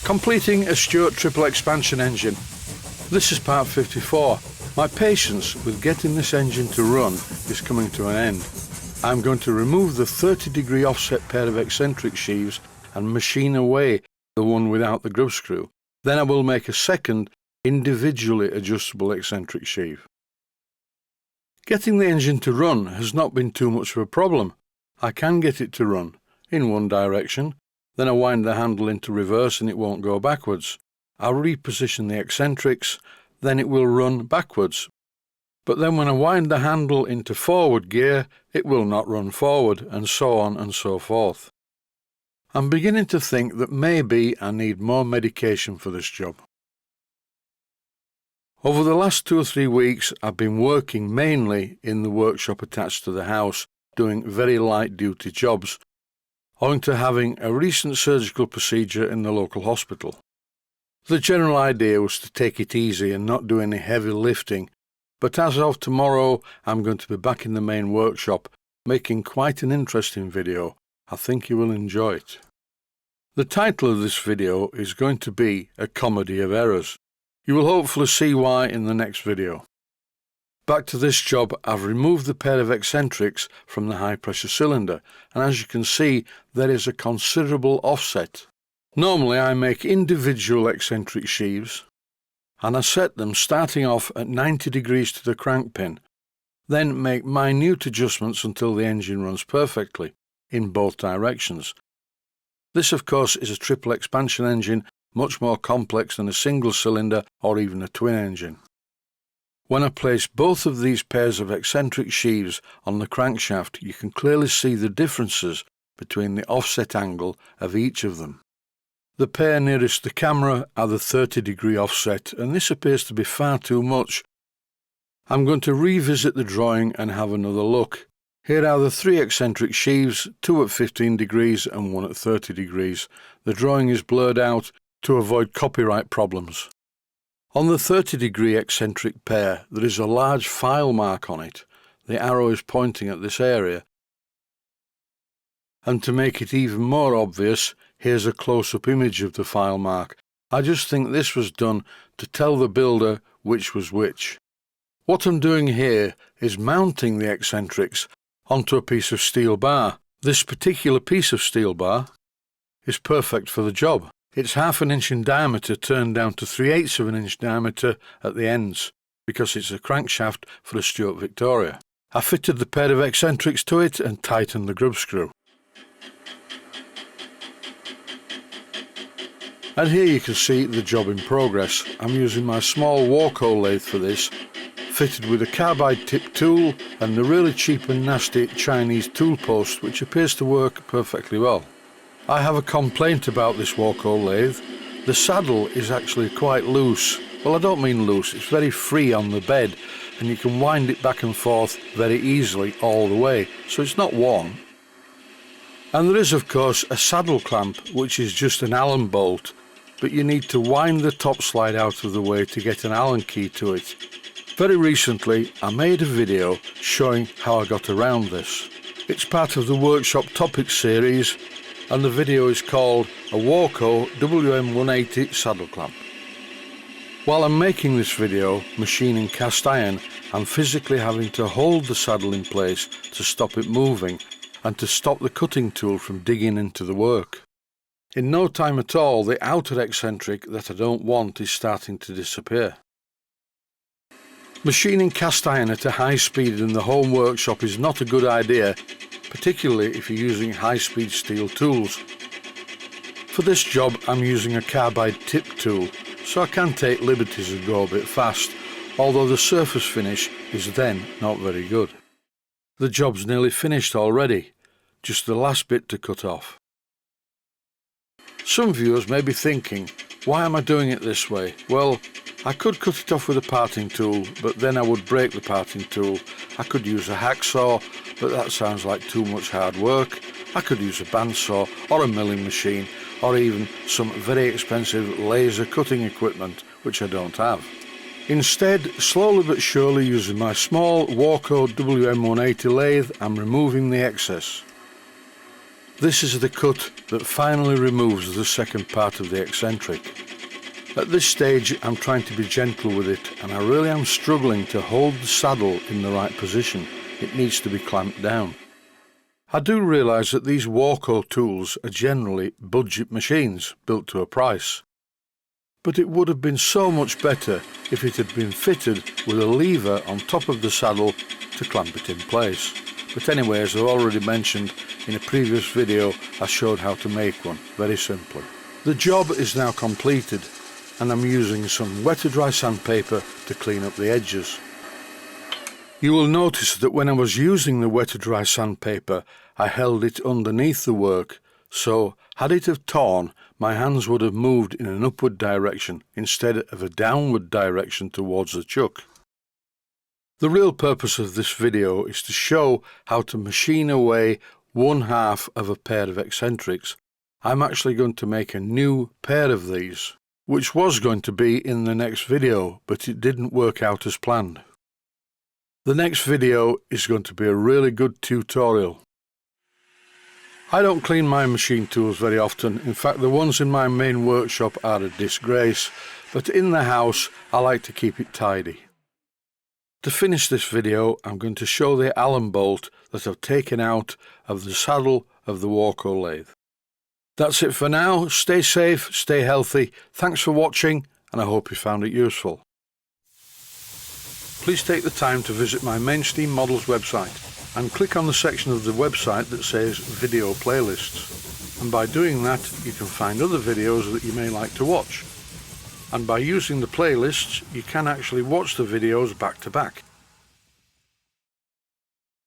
Completing a Stuart triple expansion engine. This is part 54. My patience with getting this engine to run is coming to an end. I'm going to remove the 30-degree offset pair of eccentric sheaves and machine away the one without the grub screw. Then I will make a second individually adjustable eccentric sheave. Getting the engine to run has not been too much of a problem. I can get it to run in one direction, then I wind the handle into reverse and it won't go backwards. I'll reposition the eccentrics, then it will run backwards. But then when I wind the handle into forward gear, it will not run forward, and so on and so forth. I'm beginning to think that maybe I need more medication for this job. Over the last 2 or 3 weeks, I've been working mainly in the workshop attached to the house, doing very light duty jobs, owing to having a recent surgical procedure in the local hospital. The general idea was to take it easy and not do any heavy lifting, but as of tomorrow I'm going to be back in the main workshop, making quite an interesting video. I think you will enjoy it. The title of this video is going to be A Comedy of Errors. You will hopefully see why in the next video. Back to this job, I've removed the pair of eccentrics from the high pressure cylinder, and as you can see there is a considerable offset. Normally I make individual eccentric sheaves and I set them starting off at 90 degrees to the crank pin, then make minute adjustments until the engine runs perfectly in both directions. This of course is a triple expansion engine, much more complex than a single cylinder or even a twin engine. When I place both of these pairs of eccentric sheaves on the crankshaft, you can clearly see the differences between the offset angle of each of them. The pair nearest the camera are the 30-degree offset, and this appears to be far too much. I'm going to revisit the drawing and have another look. Here are the 3 eccentric sheaves, 2 at 15 degrees and 1 at 30 degrees. The drawing is blurred out to avoid copyright problems. On the 30-degree eccentric pair there is a large file mark on it. The arrow is pointing at this area. And to make it even more obvious, here's a close-up image of the file mark. I just think this was done to tell the builder which was which. What I'm doing here is mounting the eccentrics onto a piece of steel bar. This particular piece of steel bar is perfect for the job. It's 1/2 inch in diameter turned down to 3/8 of an inch diameter at the ends, because it's a crankshaft for a Stuart Victoria. I fitted the pair of eccentrics to it and tightened the grub screw. And here you can see the job in progress. I'm using my small Walco lathe for this, fitted with a carbide tip tool and the really cheap and nasty Chinese tool post, which appears to work perfectly well. I have a complaint about this Walco lathe. The saddle is actually quite loose. Well, I don't mean loose, it's very free on the bed, and you can wind it back and forth very easily all the way, so it's not warm. And there is of course a saddle clamp, which is just an Allen bolt, but you need to wind the top slide out of the way to get an Allen key to it. Very recently I made a video showing how I got around this. It's part of the Workshop Topics series, and the video is called A Walco WM180 Saddle Clamp. While I'm making this video, machining cast iron, I'm physically having to hold the saddle in place to stop it moving and to stop the cutting tool from digging into the work. In no time at all, the outer eccentric that I don't want is starting to disappear. Machining cast iron at a high speed in the home workshop is not a good idea, particularly if you're using high-speed steel tools. For this job I'm using a carbide tip tool, so I can take liberties and go a bit fast, although the surface finish is then not very good. The job's nearly finished already, just the last bit to cut off. Some viewers may be thinking, why am I doing it this way? Well, I could cut it off with a parting tool, but then I would break the parting tool. I could use a hacksaw, but that sounds like too much hard work. I could use a bandsaw or a milling machine, or even some very expensive laser cutting equipment, which I don't have. Instead, slowly but surely using my small Walco WM180 lathe, I'm removing the excess. This is the cut that finally removes the second part of the eccentric. At this stage I'm trying to be gentle with it, and I really am struggling to hold the saddle in the right position. It needs to be clamped down. I do realise that these Warco tools are generally budget machines built to a price. But it would have been so much better if it had been fitted with a lever on top of the saddle to clamp it in place. But anyway, as I've already mentioned in a previous video, I showed how to make one, very simply. The job is now completed, and I'm using some wet to dry sandpaper to clean up the edges. You will notice that when I was using the wet to dry sandpaper, I held it underneath the work, so had it have torn, my hands would have moved in an upward direction instead of a downward direction towards the chuck. The real purpose of this video is to show how to machine away one half of a pair of eccentrics. I'm actually going to make a new pair of these, which was going to be in the next video, but it didn't work out as planned. The next video is going to be a really good tutorial. I don't clean my machine tools very often. In fact, the ones in my main workshop are a disgrace, but in the house I like to keep it tidy. To finish this video, I'm going to show the Allen bolt that I've taken out of the saddle of the Warco lathe. That's it for now. Stay safe, stay healthy. Thanks for watching, and I hope you found it useful. Please take the time to visit my Mainsteam Models website and click on the section of the website that says Video Playlists. And by doing that, you can find other videos that you may like to watch. And by using the playlists, you can actually watch the videos back to back.